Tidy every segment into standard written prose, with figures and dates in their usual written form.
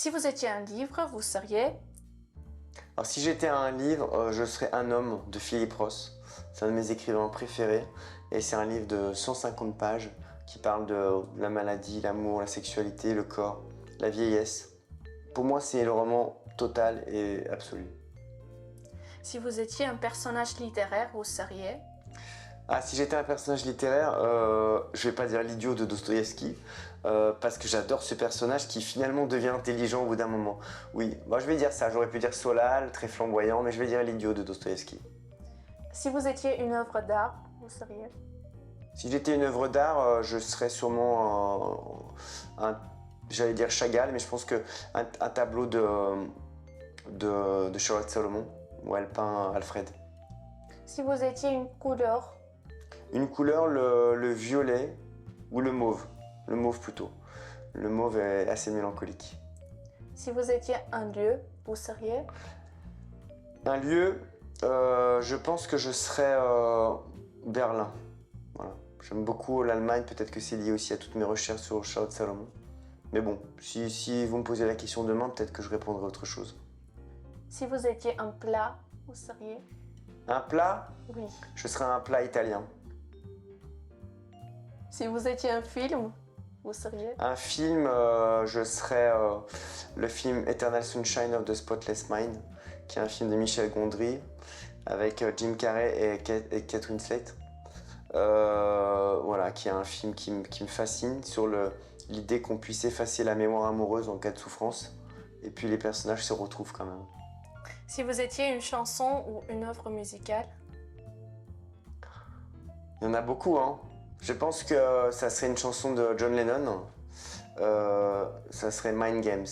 Si vous étiez un livre, vous seriez... Alors si j'étais un livre, je serais Un homme de Philip Roth. C'est un de mes écrivains préférés et c'est un livre de 150 pages qui parle de la maladie, l'amour, la sexualité, le corps, la vieillesse. Pour moi, c'est le roman total et absolu. Si vous étiez un personnage littéraire, vous seriez... Ah, si j'étais un personnage littéraire, je vais pas dire l'idiot de Dostoïevski, parce que j'adore ce personnage qui finalement devient intelligent au bout d'un moment. Oui, moi je vais dire ça, j'aurais pu dire Solal, très flamboyant, mais je vais dire l'idiot de Dostoïevski. Si vous étiez une œuvre d'art, vous seriez... Si j'étais une œuvre d'art, je serais sûrement j'allais dire Chagall, mais je pense que un tableau de Charlotte Salomon, où elle peint Alfred. Si vous étiez une couleur, Une couleur, le violet ou le mauve plutôt. Le mauve est assez mélancolique. si vous étiez un lieu, vous seriez... Un lieu, je pense que je serais Berlin. Voilà. J'aime beaucoup l'Allemagne, peut-être que c'est lié aussi à toutes mes recherches sur Charlotte Salomon. Mais bon, si vous me posez la question demain, peut-être que je répondrai autre chose. Si vous étiez un plat, vous seriez... Un plat, Oui. je serais un plat italien. Si vous étiez un film, vous seriez... Un film, je serais le film Eternal Sunshine of the Spotless Mind, qui est un film de Michel Gondry, avec Jim Carrey et Kate Winslet. Voilà, qui est un film qui me fascine sur l'idée qu'on puisse effacer la mémoire amoureuse en cas de souffrance. Et puis les personnages se retrouvent quand même. Si vous étiez une chanson ou une œuvre musicale, Il y en a beaucoup, hein. Je pense que ça serait une chanson de John Lennon. Ça serait Mind Games,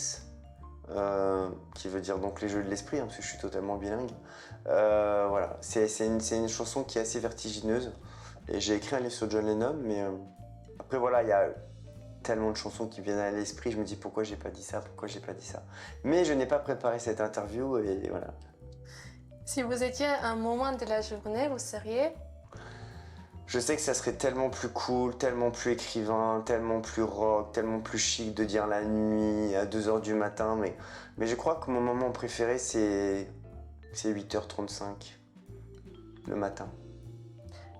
qui veut dire donc les jeux de l'esprit, hein, parce que je suis totalement bilingue. Voilà, c'est une chanson qui est assez vertigineuse. Et j'ai écrit un livre sur John Lennon, mais après voilà, il y a tellement de chansons qui viennent à l'esprit, je me dis pourquoi j'ai pas dit ça, pourquoi j'ai pas dit ça. Mais je n'ai pas préparé cette interview et voilà. si vous étiez un moment de la journée, vous seriez... Je sais que ça serait tellement plus cool, tellement plus écrivain, tellement plus rock, tellement plus chic de dire la nuit à 2h du matin, mais je crois que mon moment préféré c'est 8h35 le matin.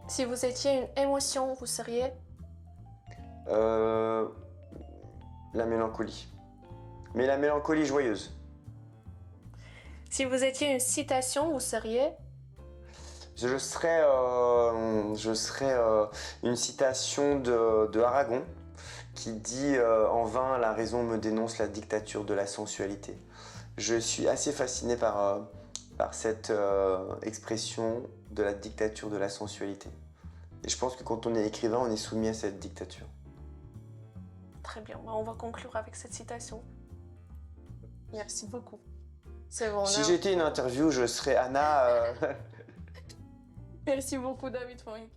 Si vous étiez une émotion, vous seriez... La mélancolie. Mais la mélancolie joyeuse. Si vous étiez une citation, vous seriez... Je serais une citation de Aragon qui dit en vain la raison me dénonce la dictature de la sensualité. Je suis assez fasciné par cette expression de la dictature de la sensualité. Et je pense que quand on est écrivain, on est soumis à cette dictature. Très bien, on va conclure avec cette citation. Merci beaucoup. C'est bon. Si j'étais une interview, je serais Anna. Merci beaucoup, David, pour une